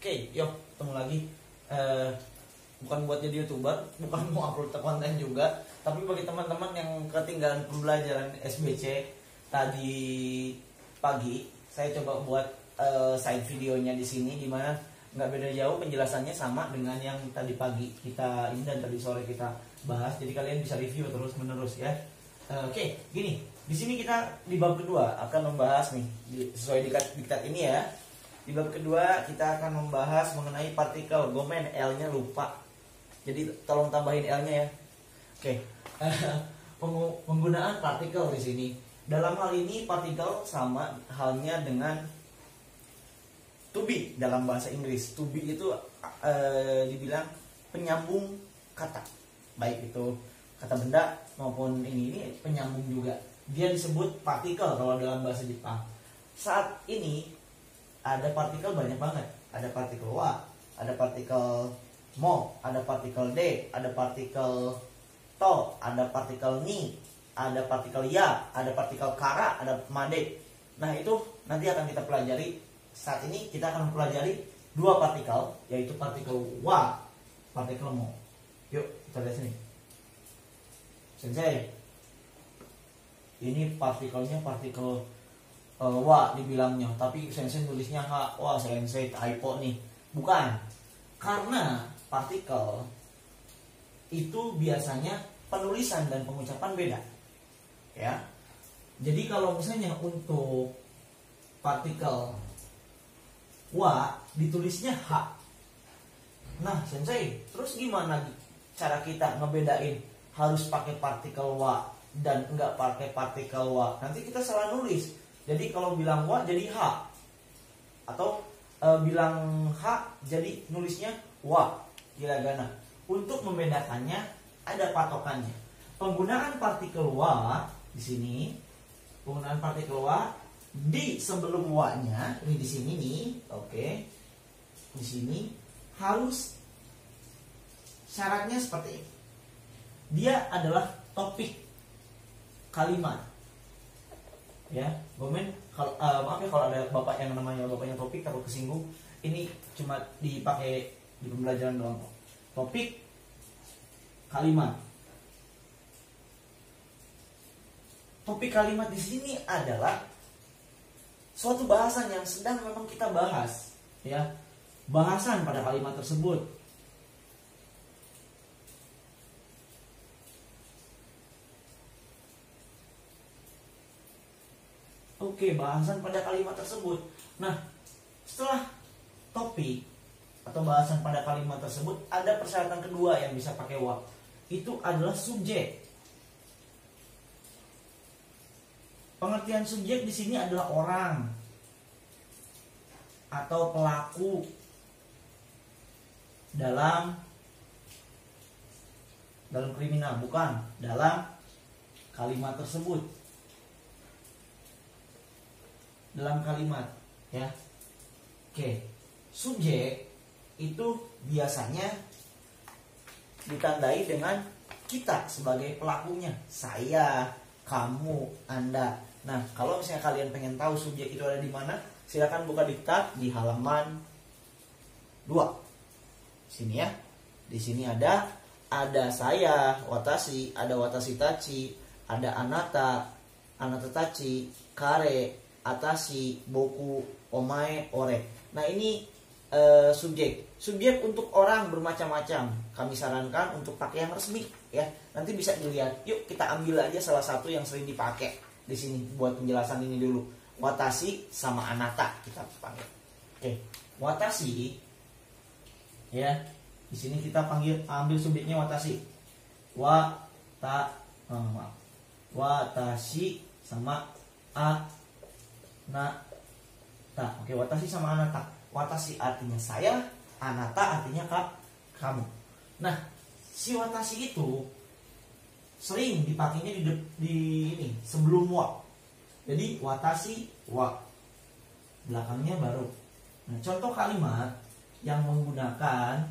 Oke, yuk ketemu lagi. Bukan buat jadi YouTuber, bukan mau upload konten juga, tapi bagi teman-teman yang ketinggalan pembelajaran SBC tadi pagi, saya coba buat side videonya di sini, dimana nggak beda jauh penjelasannya sama dengan yang tadi pagi kita ini dan tadi sore kita bahas. Jadi kalian bisa review terus menerus ya. Oke, gini, di sini kita di bab kedua akan membahas nih sesuai diktat ini ya. Di bab kedua kita akan membahas mengenai partikel. Gomen L-nya lupa. Jadi tolong tambahin L-nya ya. Oke. Penggunaan partikel di sini. Dalam hal ini partikel sama halnya dengan to be dalam bahasa Inggris. To be itu dibilang penyambung kata. Baik itu kata benda maupun ini penyambung juga. Dia disebut partikel kalau dalam bahasa Jepang. Saat ini ada partikel banyak banget. Ada partikel wa, ada partikel mo, ada partikel d, ada partikel to, ada partikel ni, ada partikel ya, ada partikel kara, ada made. Nah itu nanti akan kita pelajari. Saat ini kita akan pelajari dua partikel, yaitu partikel wa, partikel mo. Yuk kita lihat sini. Sensei, ini partikelnya partikel wa dibilangnya, tapi sensei tulisnya ha. Wah, sensei typo nih. Bukan. Karena partikel itu biasanya penulisan dan pengucapan beda. Ya. Jadi kalau misalnya untuk partikel wa ditulisnya ha. Nah, sensei, terus gimana cara kita ngebedain harus pakai partikel wa dan enggak pakai partikel wa? Nanti kita salah nulis. Jadi kalau bilang wa jadi ha, atau bilang ha jadi nulisnya wa, hiragana. Untuk membedakannya ada patokannya. Penggunaan partikel wa di sini, penggunaan partikel wa di sebelum wa-nya, ini di sini nih, oke. Di sini harus syaratnya seperti ini. Dia adalah topik kalimat. Ya, Gomen, maaf ya kalau ada bapak yang namanya bapaknya topik takut kesinggung. Ini cuma dipakai di pembelajaran doang. Topik kalimat. Topik kalimat di sini adalah suatu bahasan yang sedang memang kita bahas, ya. Bahasan pada kalimat tersebut. Oke, bahasan pada kalimat tersebut. Nah, setelah topik atau bahasan pada kalimat tersebut, ada persyaratan kedua yang bisa pakai wa. Itu adalah subjek. Pengertian subjek di sini adalah orang atau pelaku dalam kriminal, bukan dalam kalimat tersebut. Dalam kalimat, ya. Oke. Subjek itu biasanya ditandai dengan kita sebagai pelakunya. Saya, kamu, Anda. Nah, kalau misalnya kalian pengen tahu subjek itu ada di mana, silakan buka diktat di halaman 2. Sini ya. Di sini ada saya, watashi, ada watashi tachi, ada anata tachi, kare, atashi, boku, omae, ore. Nah ini subjek. Subjek untuk orang bermacam-macam. Kami sarankan untuk pakai yang resmi, ya. Nanti bisa dilihat. Yuk kita ambil aja salah satu yang sering dipakai di sini buat penjelasan ini dulu. Watashi sama anata kita panggil. Oke, watashi, ya. Di sini kita ambil subjeknya watashi. Watashi sama anata. Oke, watashi sama anata. Watashi artinya saya, anata artinya kamu. Nah, si watashi itu sering dipakainya di ini sebelum wa. Jadi watashi wa. Belakangnya baru. Nah, contoh kalimat yang menggunakan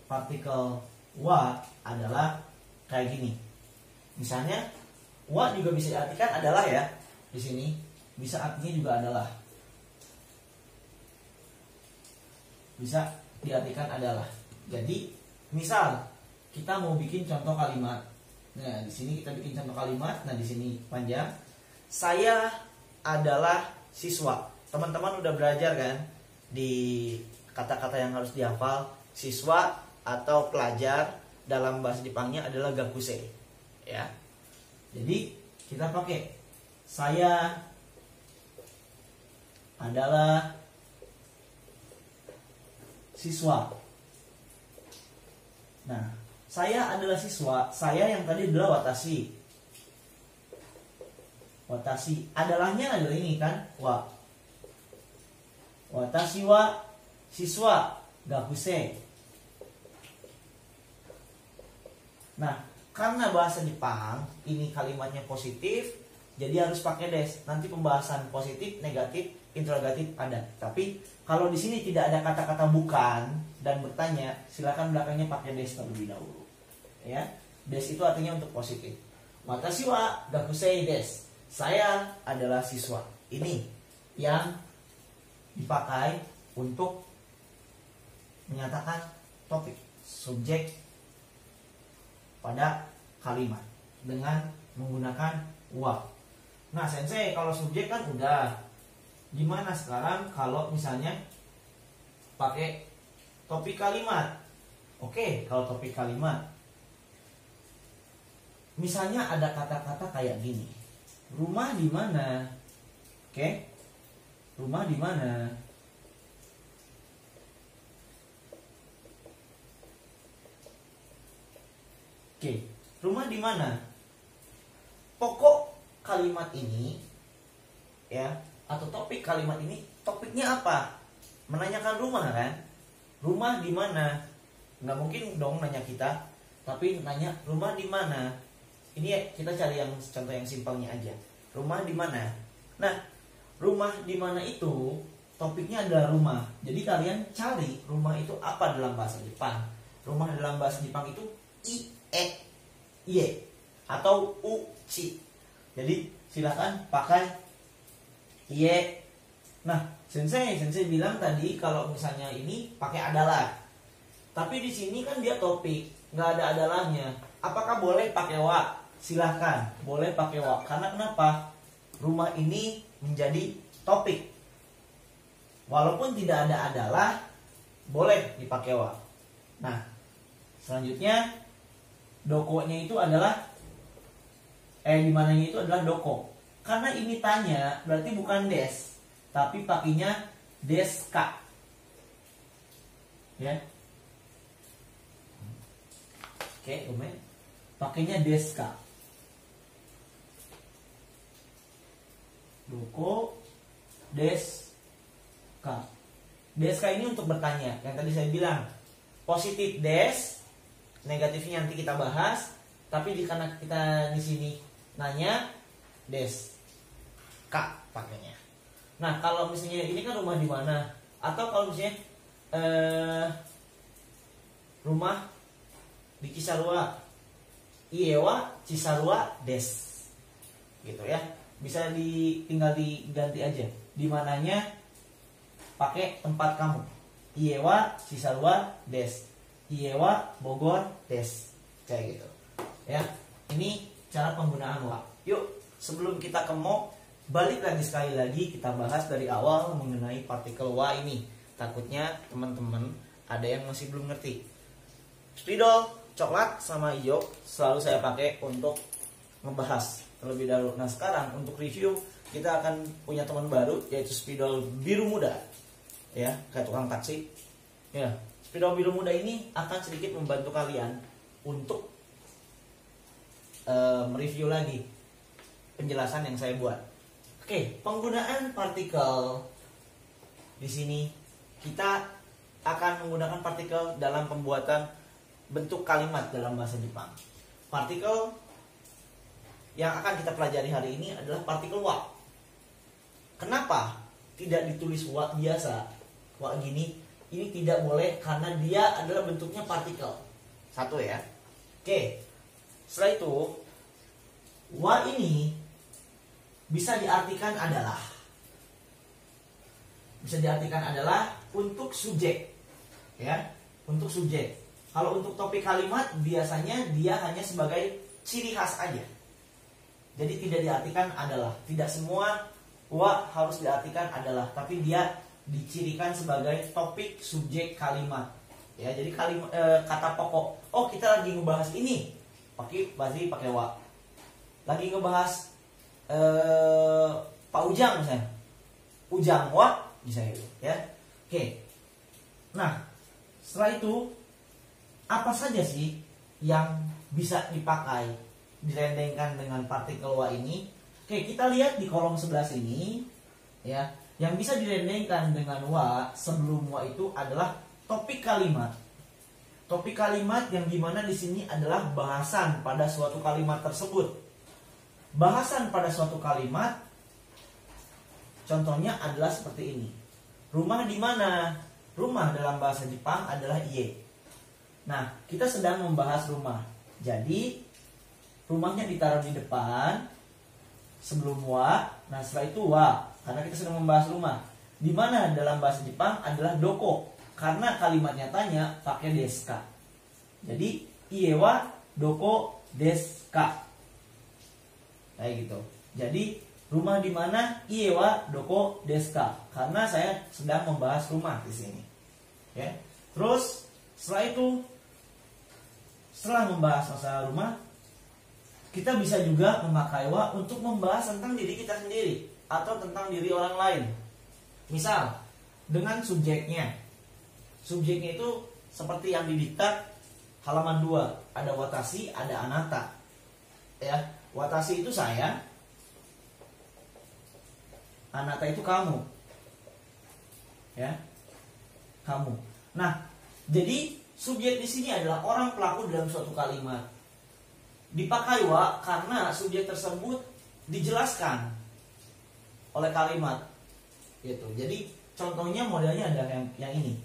partikel wa adalah kayak gini. Misalnya wa juga bisa diartikan adalah ya. Di sini bisa artinya juga adalah. bisa diartikan adalah. Jadi misal kita mau bikin contoh kalimat. Nah, di sini kita bikin contoh kalimat. Nah, di sini panjang. Saya adalah siswa. Teman-teman udah belajar kan di kata-kata yang harus dihafal. Siswa atau pelajar dalam bahasa Jepangnya adalah gakuse. Ya. Jadi kita pakai saya adalah siswa. Nah, saya adalah siswa. Saya yang tadi adalah watashi. Watashi. Adalahnya adalah ini kan, wa. Watashi wa siswa gakuse. Nah, karena bahasa Jepang ini kalimatnya positif, jadi harus pakai des. Nanti pembahasan positif, negatif, interrogatif ada. Tapi kalau di sini tidak ada kata-kata bukan dan bertanya, silakan belakangnya pakai des terlebih dahulu. Ya, des itu artinya untuk positif. Watashi wa gakusei des. Saya adalah siswa. Ini yang dipakai untuk menyatakan topik, subjek pada kalimat dengan menggunakan wa. Nah, sensei, kalau subjek kan udah. Gimana sekarang kalau misalnya pakai topik kalimat? Oke, kalau topik kalimat, misalnya ada kata-kata kayak gini. Rumah di mana? Oke. Rumah di mana? Oke, rumah di mana? Pokok kalimat ini ya, atau topik kalimat ini, topiknya apa? Menanyakan rumah kan? Rumah di mana? Nggak mungkin dong nanya kita, tapi nanya rumah di mana? Ini ya, kita cari yang contoh yang simpelnya aja. Rumah di mana? Nah, rumah di mana itu topiknya adalah rumah. Jadi kalian cari rumah itu apa dalam bahasa Jepang. Rumah dalam bahasa Jepang itu ie atau uchi. Jadi silakan pakai ie. Nah, sensei bilang tadi kalau misalnya ini pakai adalah. Tapi di sini kan dia topik, nggak ada adalahnya. Apakah boleh pakai wa? Silahkan, boleh pakai wa. Karena kenapa? Rumah ini menjadi topik. Walaupun tidak ada adalah, boleh dipakai wa. Nah, selanjutnya dokonya itu adalah dimananya itu adalah doko. Karena ini tanya, berarti bukan des, tapi pakainya deska. Ya. Oke, Ume. Pakainya deska. Doko deska. Deska ini untuk bertanya. Yang tadi saya bilang positif des, negatifnya nanti kita bahas. Tapi karena kita di sini nanya des, ka pakainya. Nah, kalau misalnya ini kan rumah di mana? Atau kalau misalnya rumah di Cisarua, Iewa Cisarua des, gitu ya. Bisa tinggal diganti aja. Di mananya pakai tempat kamu. Iewa Cisarua des, Iewa Bogor des, kayak gitu. Ya, ini cara penggunaan wa. Yuk, sebelum kita ke mo, balik lagi sekali lagi kita bahas dari awal mengenai partikel wa ini. Takutnya teman-teman ada yang masih belum ngerti. Spidol, coklat sama hijau selalu saya pakai untuk ngebahas terlebih dahulu. Nah, sekarang untuk review kita akan punya teman baru yaitu spidol biru muda. Ya, kayak tukang taksi. Ya, spidol biru muda ini akan sedikit membantu kalian untuk mereview lagi penjelasan yang saya buat. Oke, penggunaan partikel di sini kita akan menggunakan partikel dalam pembuatan bentuk kalimat dalam bahasa Jepang. Partikel yang akan kita pelajari hari ini adalah partikel wa. Kenapa tidak ditulis wa biasa? Wa gini, ini tidak boleh karena dia adalah bentuknya partikel. Satu ya. Oke. Setelah itu, wa ini bisa diartikan adalah. Bisa diartikan adalah untuk subjek. ya, untuk subjek. Kalau untuk topik kalimat biasanya dia hanya sebagai ciri khas aja. Jadi tidak diartikan adalah, tidak semua wa harus diartikan adalah, tapi dia dicirikan sebagai topik subjek kalimat. Ya, jadi kalimat kata pokok. Oh, kita lagi ngebahas ini, pakai wa. Lagi ngebahas Pak Ujang misalnya, Ujang wa bisa itu, ya. Oke. Nah, setelah itu apa saja sih yang bisa dipakai direndengkan dengan partikel wa ini? Oke, kita lihat di kolom 11 ini, ya. Yang bisa direndengkan dengan wa sebelum wa itu adalah topik kalimat. Topik kalimat yang dimana di sini adalah bahasan pada suatu kalimat tersebut. Bahasan pada suatu kalimat, contohnya adalah seperti ini. Rumah di mana? Rumah dalam bahasa Jepang adalah ie. Nah, kita sedang membahas rumah. Jadi, rumahnya ditaruh di depan sebelum wa. Nah, setelah itu wa, karena kita sedang membahas rumah. Di mana dalam bahasa Jepang adalah doko, karena kalimatnya tanya pakai deska. Jadi, ie wa doko deska. Kayak gitu. Jadi, rumah di mana? Ie wa doko deska. Karena saya sedang membahas rumah di sini. Ya. Terus setelah itu, setelah membahas masalah rumah, kita bisa juga memakai wa untuk membahas tentang diri kita sendiri atau tentang diri orang lain. Misal dengan subjeknya. Subjeknya itu seperti yang di diktat halaman 2, ada watashi, ada anata. Ya, watashi itu saya, anata itu kamu. Ya. Kamu. Nah, jadi subjek di sini adalah orang pelaku dalam suatu kalimat. Dipakai wa karena subjek tersebut dijelaskan oleh kalimat. Gitu. Jadi contohnya modelnya ada yang ini.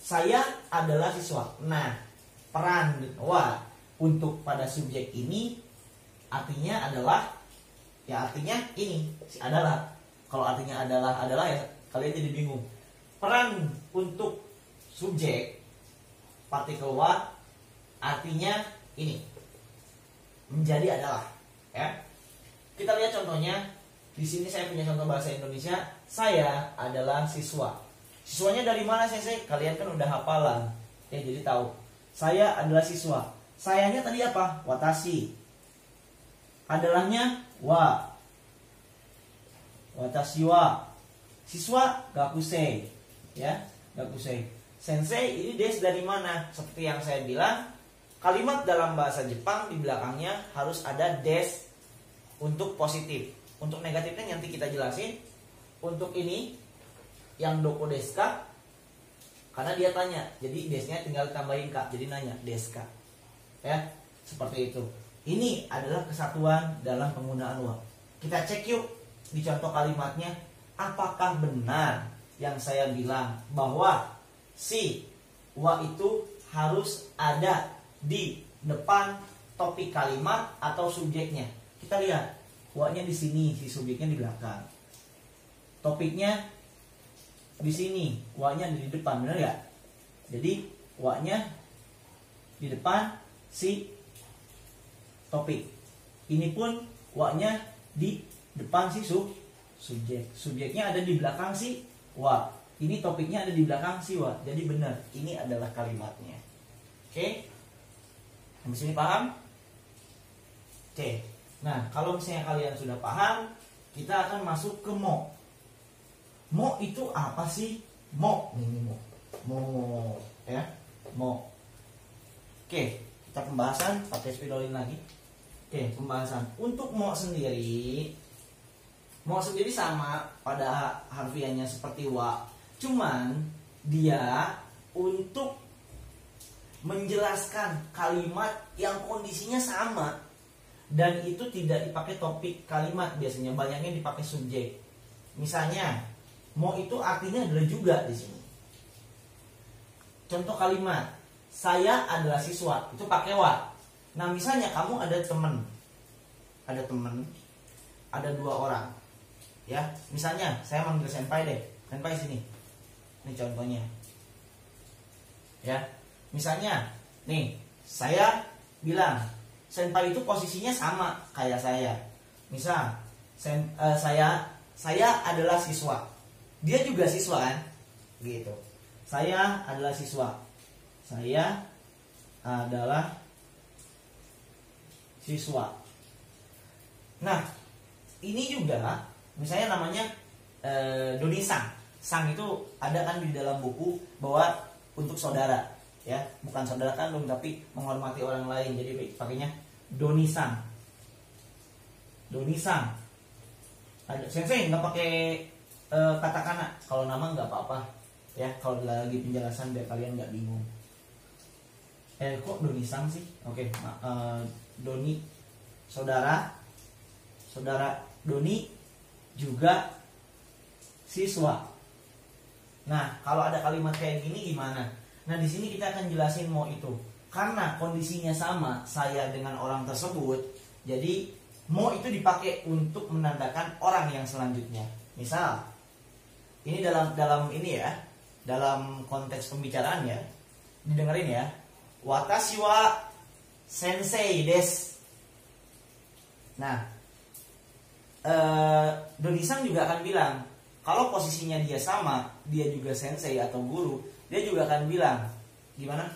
Saya adalah siswa. Nah, peran wa untuk pada subjek ini artinya adalah, ya artinya ini adalah. Kalau artinya adalah ya kalian jadi bingung. Peran untuk subjek partikel wa artinya ini, menjadi adalah, ya. Kita lihat contohnya. Di sini saya punya contoh bahasa Indonesia. Saya adalah siswa. Siswanya dari mana, Sensei? Kalian kan udah hafalan. Ya, jadi tahu. Saya adalah siswa. Sayanya tadi apa? Watashi. Adalahnya wa. Watashi wa. Siswa gakusei. Ya, gakusei. Sensei ini des dari mana? Seperti yang saya bilang, kalimat dalam bahasa Jepang di belakangnya harus ada des untuk positif. Untuk negatifnya nanti kita jelasin. Untuk ini yang doko deska, karena dia tanya, jadi desnya tinggal tambahin kak, jadi nanya deska. Ya, seperti itu. Ini adalah kesatuan dalam penggunaan wa. Kita cek yuk di contoh kalimatnya, apakah benar yang saya bilang bahwa si wa itu harus ada di depan topik kalimat atau subjeknya. Kita lihat, wa-nya di sini, si subjeknya di belakang. Topiknya di sini, wa-nya di depan, benar ya? Jadi wa-nya di depan si topik. Ini pun wa-nya di depan si subjek. Subjeknya ada di belakang si wa. Ini topiknya ada di belakang si wa. Jadi benar, ini adalah kalimatnya. Oke? Sampai sini paham? Oke. Nah, kalau misalnya kalian sudah paham, kita akan masuk ke mo. Mo itu apa sih? Mo. Ini mo. Mo, ya. Mo. Oke, kita pembahasan pakai spidolin lagi. Oke, pembahasan. Untuk mo sendiri sama pada harfiahnya seperti wa. Cuman dia untuk menjelaskan kalimat yang kondisinya sama dan itu tidak dipakai topik kalimat, biasanya banyaknya dipakai subjek. Misalnya, mo itu artinya adalah juga di sini. Contoh kalimat, saya adalah siswa, itu pakai wa. Nah, misalnya kamu ada teman, ada 2 orang, ya. Misalnya saya manggil senpai deh, senpai sini. Ini contohnya. Ya. Misalnya, nih, saya bilang senpai itu posisinya sama kayak saya. Misal, saya adalah siswa. Dia juga siswa kan? Gitu. Saya adalah siswa. Saya adalah siswa. Nah, ini juga misalnya namanya Doni Sang. Sang itu ada kan di dalam buku bahwa untuk saudara, ya, bukan saudara kandung tapi menghormati orang lain. Jadi pakainya Doni Sang. Doni Sang. Ada sensei nggak pakai katakana. Kalau nama nggak apa-apa, ya. Kalau lagi penjelasan biar kalian nggak bingung. Kok Doni Sang sih? Oke, Doni saudara Doni juga siswa. Nah, kalau ada kalimat kayak gini gimana? Nah, di sini kita akan jelasin mau itu. Karena kondisinya sama saya dengan orang tersebut, jadi mau itu dipakai untuk menandakan orang yang selanjutnya. Misal, ini dalam ini ya, dalam konteks pembicaraan ya, didengerin ya. Watashi wa sensei desu. Nah, Doni-san juga akan bilang, kalau posisinya dia sama, dia juga sensei atau guru, dia juga akan bilang, gimana?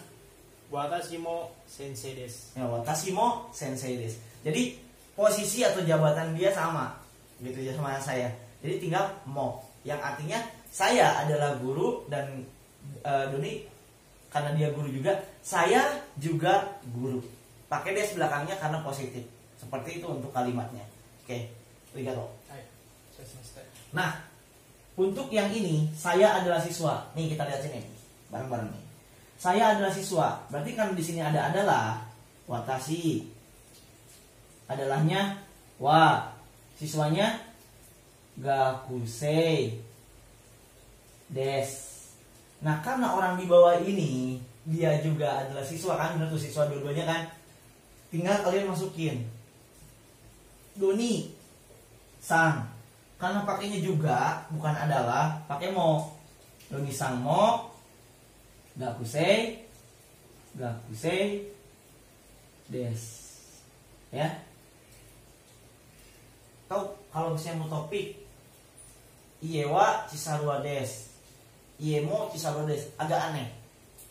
Watashi mo sensei desu. Ya, watashi mo sensei desu. Jadi posisi atau jabatan dia sama, gitu ya, sama saya. Jadi tinggal mo, yang artinya saya adalah guru dan Doni karena dia guru juga, saya juga guru. Pakai des belakangnya karena positif. Seperti itu untuk kalimatnya. Oke, arigatou. Nah, untuk yang ini, saya adalah siswa. Nih kita lihat sini, bareng-bareng nih. Saya adalah siswa. Berarti kan di sini ada adalah watashi. Adalahnya wa. Siswanya gakusei desu. Nah, karena orang di bawah ini dia juga adalah siswa kan, benar tuh siswa dua-duanya kan. Tinggal kalian masukin Doni Sang. Karena pakainya juga bukan adalah, pakai mo. Doni Sang mo gakusei desu. Ya. Tahu kalau misalnya mau topik Ie wa Chisarua desu. Ie mo Chisarua desu. Agak aneh.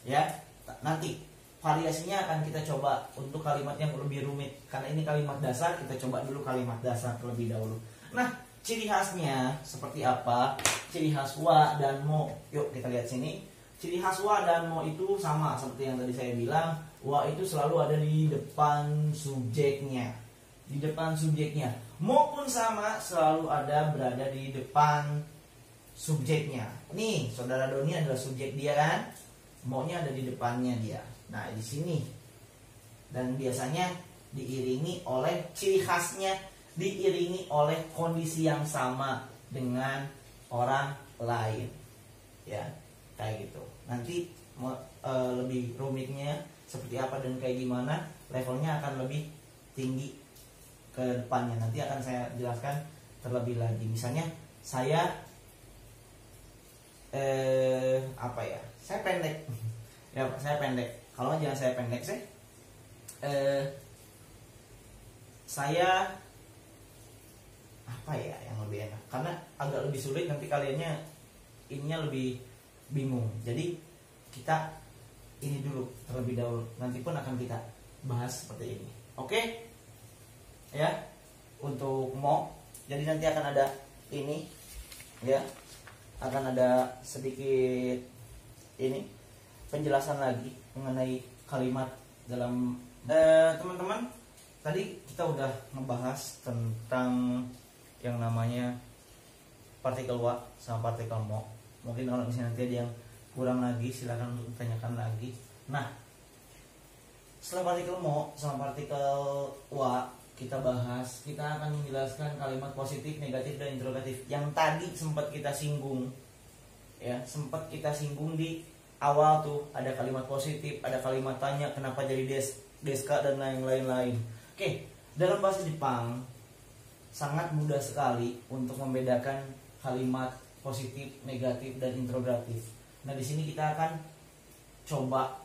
Ya. Nanti variasinya akan kita coba untuk kalimat yang lebih rumit. Karena ini kalimat dasar, kita coba dulu kalimat dasar terlebih dahulu. Nah, ciri khasnya seperti apa? Ciri khas wa dan mo. Yuk kita lihat sini. Ciri khas wa dan mo itu sama seperti yang tadi saya bilang. Wa itu selalu ada di depan subjeknya. Di depan subjeknya. Mo pun sama, selalu ada berada di depan subjeknya. Nih, saudara Doni adalah subjek dia kan? Mo-nya ada di depannya dia. Nah, di sini. Dan biasanya diiringi oleh ciri khasnya, diiringi oleh kondisi yang sama dengan orang lain. Ya, kayak gitu. Nanti lebih rumitnya seperti apa dan kayak gimana, levelnya akan lebih tinggi ke depannya. Nanti akan saya jelaskan terlebih lagi. Misalnya saya apa ya? Saya pendek. Ya, saya pendek. Kalau jangan saya pendek, saya apa ya yang lebih enak? Karena agak lebih sulit, nanti kaliannya ininya lebih bingung. Jadi kita ini dulu terlebih dahulu. Nanti pun akan kita bahas seperti ini. Oke? Ya. Untuk mo, jadi nanti akan ada ini, ya. Akan ada sedikit ini penjelasan lagi mengenai kalimat dalam teman-teman. Tadi kita udah ngebahas tentang yang namanya partikel wa sama partikel mo. Mungkin kalau misalnya nanti ada yang kurang lagi, silakan untuk ditanyakan lagi. Nah, setelah partikel mo sama partikel wa kita bahas, kita akan menjelaskan kalimat positif, negatif, dan interrogatif yang tadi sempat kita singgung. Ya, sempat kita singgung di awal tuh, ada kalimat positif, ada kalimat tanya, kenapa jadi deska dan lain-lain. Oke, dalam bahasa Jepang sangat mudah sekali untuk membedakan kalimat positif, negatif, dan interrogatif. Nah, di sini kita akan coba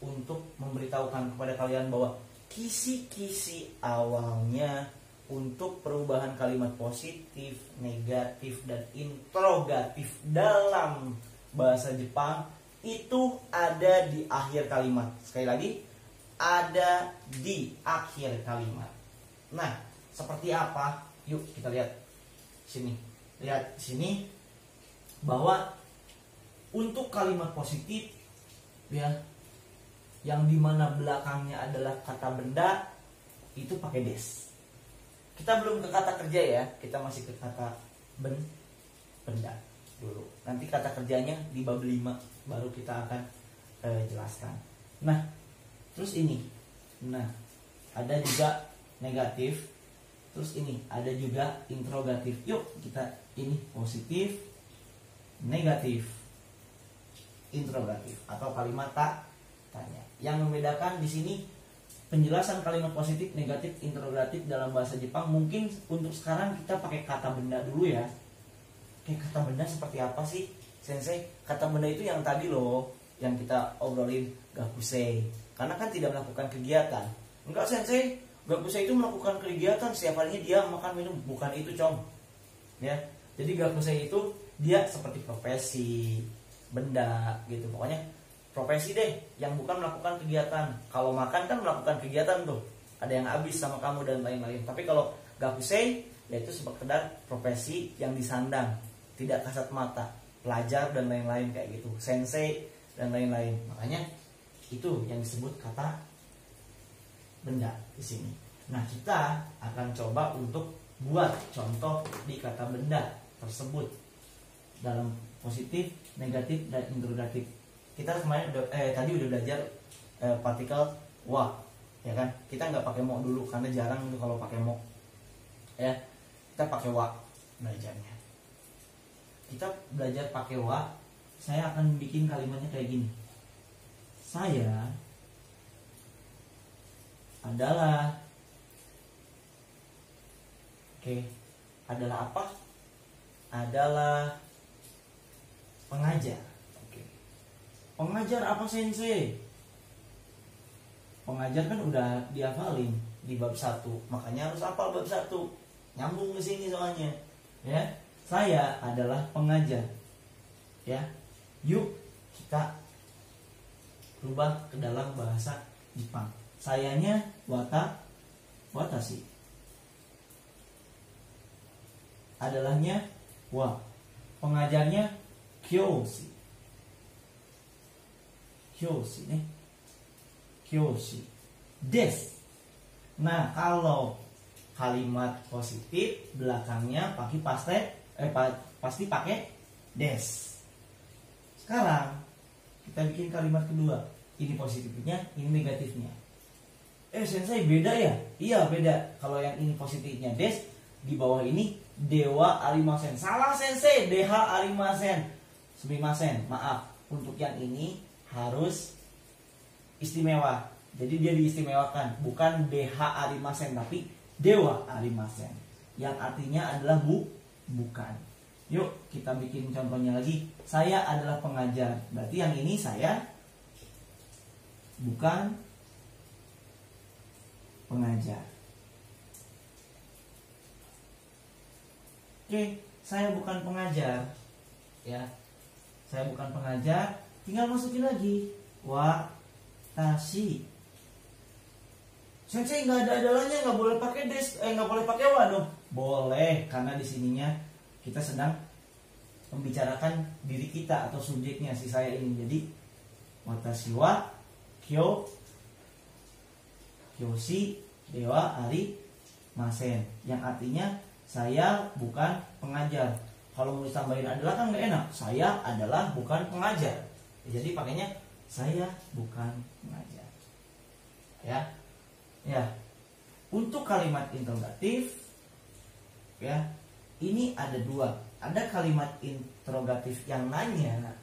untuk memberitahukan kepada kalian bahwa kisi-kisi awalnya untuk perubahan kalimat positif, negatif, dan interrogatif dalam bahasa Jepang itu ada di akhir kalimat. Sekali lagi, ada di akhir kalimat. Nah, seperti apa? Yuk kita lihat sini. Lihat sini bahwa untuk kalimat positif ya, yang dimana belakangnya adalah kata benda, itu pakai des. Kita belum ke kata kerja ya, kita masih ke kata benda dulu. Nanti kata kerjanya di bab 5 baru kita akan jelaskan. Nah, terus ini. Nah, ada juga negatif. Terus ini ada juga interrogatif. Yuk kita ini positif, negatif, interrogatif atau kalimat tanya. Yang membedakan di sini penjelasan kalimat positif, negatif, interrogatif dalam bahasa Jepang. Mungkin untuk sekarang kita pakai kata benda dulu ya. Kayak kata benda seperti apa sih, Sensei? Kata benda itu yang tadi loh, yang kita obrolin, gakusei. Karena kan tidak melakukan kegiatan. Enggak, Sensei, gakusei itu melakukan kegiatan, setiap harinya dia makan minum. Bukan itu, Cong. Ya. Jadi gakusei itu dia seperti profesi, benda gitu. Pokoknya profesi deh yang bukan melakukan kegiatan. Kalau makan kan melakukan kegiatan tuh. Ada yang habis sama kamu dan lain-lain. Tapi kalau gakusei yaitu sekedar profesi yang disandang, tidak kasat mata, pelajar dan lain-lain kayak gitu, sensei dan lain-lain. Makanya itu yang disebut kata benda di sini. Nah, kita akan coba untuk buat contoh di kata benda tersebut dalam positif, negatif, dan interrogatif. Kita kemarin tadi udah belajar partikel wa, ya kan? Kita nggak pakai mo dulu karena jarang tuh kalau pakai mo. Ya, kita pakai wa belajarnya. Kita belajar pakai wa. Saya akan bikin kalimatnya kayak gini. Saya adalah, adalah apa? Adalah pengajar. Pengajar apa, Sensei? Pengajar kan udah dihafalin di bab 1, makanya harus hafal bab 1. Nyambung ke sini soalnya. Ya, saya adalah pengajar. Ya. Yuk kita rubah ke dalam bahasa Jepang. Sayanya watashi. Adalahnya wa. Pengajarnya kyoshi. Kyoshi nih. Kyoshi. Des. Nah, kalau kalimat positif belakangnya pasti pakai des. Sekarang kita bikin kalimat kedua. Ini positifnya, ini negatifnya. Sensei beda ya? Iya beda. Kalau yang ini positifnya des, di bawah ini dewa arimasen. Salah, Sensei, deha arimasen. Sumimasen, maaf. Untuk yang ini harus istimewa. Jadi dia diistimewakan, bukan deha arimasen tapi dewa arimasen. Yang artinya adalah bukan. Yuk kita bikin contohnya lagi. Saya adalah pengajar. Berarti yang ini saya bukan pengajar. Saya bukan pengajar. Ya. Saya bukan pengajar. Tinggal masukin lagi watashi. Sensei nggak ada adalahnya, nggak boleh pakai des, nggak boleh pakai wa dong. Boleh, karena di sininya kita sedang membicarakan diri kita atau subjeknya si saya ini. Jadi watashi wa kyoshi dewa arimasen, yang artinya saya bukan pengajar. Kalau mau ditambahin adalah kan nggak enak. Saya adalah bukan pengajar. Jadi pakainya saya bukan pengajar. Ya. Untuk kalimat interrogatif, ya, ini ada dua. Ada kalimat interrogatif yang nanya,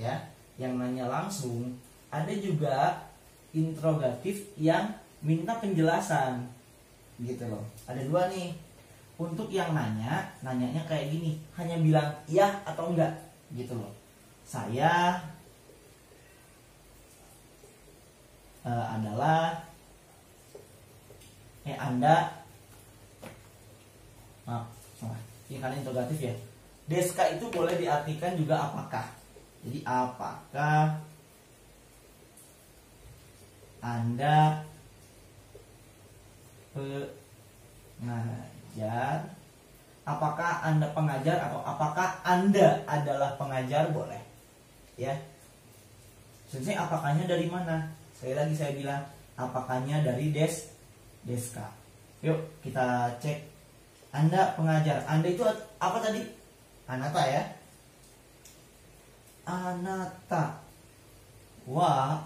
ya, yang nanya langsung. Ada juga interrogatif yang minta penjelasan, gitu loh. Ada dua nih. Untuk yang nanyanya kayak gini, hanya bilang iya atau enggak, gitu loh. Saya adalah Anda, maaf, salah. Ini kan interrogatif ya. Deska itu boleh diartikan juga apakah. Jadi apakah Anda pengajar? Apakah Anda pengajar atau apakah Anda adalah pengajar, boleh. Ya. Sebenarnya apakahnya dari mana? Sekali lagi saya bilang apakahnya dari deska. Yuk kita cek. Anda pengajar. Anda itu apa tadi? Anata ya. Anata wa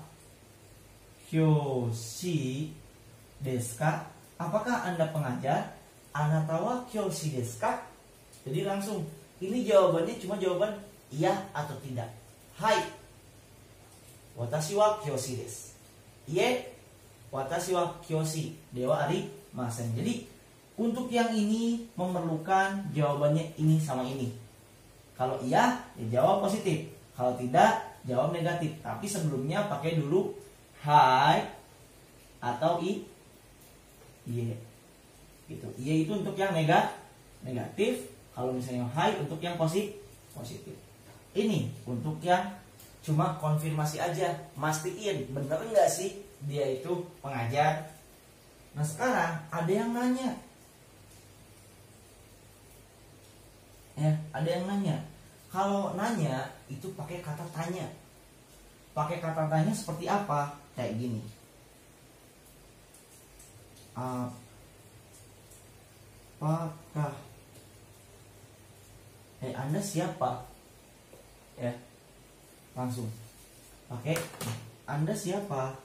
kyoshi deska. Apakah Anda pengajar? Anata wa kyoshi deska. Jadi langsung ini jawabannya cuma jawaban iya atau tidak. Hai, watashi wa kyoshi desu. Ie, watashi wa kyoshi dewa arimasen. Jadi untuk yang ini memerlukan jawabannya ini sama ini. Kalau iya, ya jawab positif. Kalau tidak, jawab negatif. Tapi sebelumnya pakai dulu hai atau iye. Gitu. Iye itu untuk yang negatif. Kalau misalnya hai untuk yang positif. Ini untuk yang cuma konfirmasi aja, mastiin bener nggak sih dia itu pengajar. Nah sekarang ada yang nanya, ya ada yang nanya. Kalau nanya itu pakai kata tanya. Pakai kata tanya seperti apa? Kayak gini. Apakah Anda siapa? Ya, langsung pakai Anda siapa?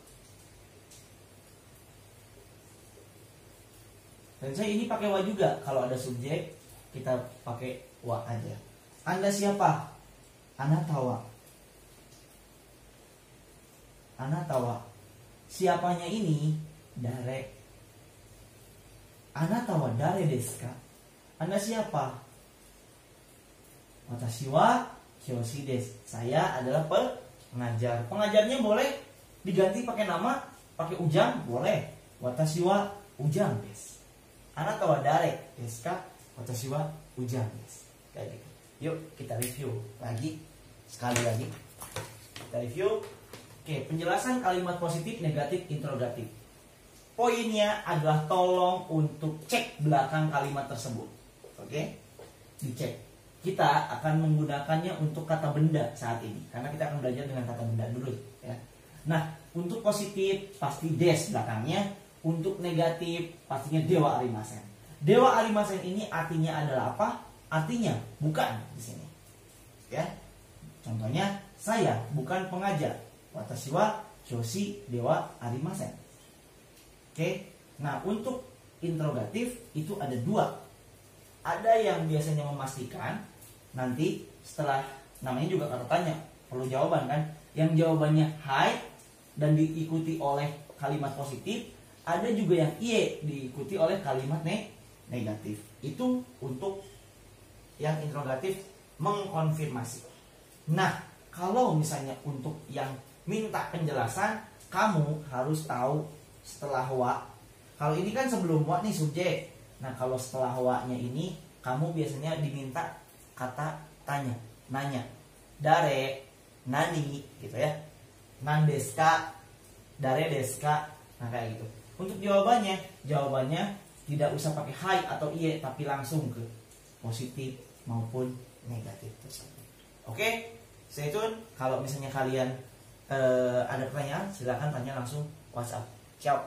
Dan saya ini pakai wa juga. Kalau ada subjek kita pakai wa aja. Anda siapa? Anatawa. Anatawa. Siapanya ini dare. Anatawa dare desu ka? Anda siapa? Watashi wa kyoshi desu. Saya adalah pengajar. Pengajarnya boleh diganti pakai nama, pakai ujang, boleh. Watashi wa ujang desu. Anatawa dare desu ka? Watashi wa ujang desu. Kayak gitu. Yuk kita review lagi. Sekali lagi kita review. Oke, penjelasan kalimat positif, negatif, interrogatif. Poinnya adalah tolong untuk cek belakang kalimat tersebut. Oke, dicek. Kita akan menggunakannya untuk kata benda saat ini, karena kita akan belajar dengan kata benda dulu ya. Nah, untuk positif pasti des belakangnya. Untuk negatif pastinya dewa arimasen. Dewa arimasen ini artinya adalah apa? Artinya bukan di sini. Ya. Contohnya saya bukan pengajar. Watashi wa kyoshi dewa arimasen. Oke. Nah, untuk interrogatif itu ada dua. Ada yang biasanya memastikan, nanti setelah namanya juga kata tanya, perlu jawaban kan? Yang jawabannya hai dan diikuti oleh kalimat positif. Ada juga yang iye diikuti oleh kalimat negatif. Itu untuk yang interrogatif mengkonfirmasi. Nah, kalau misalnya untuk yang minta penjelasan, kamu harus tahu setelah wa. Kalau ini kan sebelum wa nih subjek. Nah, kalau setelah wa-nya ini kamu biasanya diminta kata tanya, nanya. Dare, nani gitu ya. Nan desu ka, dare desu ka. Nah, kayak gitu. Untuk jawabannya tidak usah pakai hai atau iye, tapi langsung ke positif maupun negatif tersebut. Oke, stay tune. Kalau misalnya kalian ada pertanyaan, silakan tanya langsung WhatsApp. Ciao.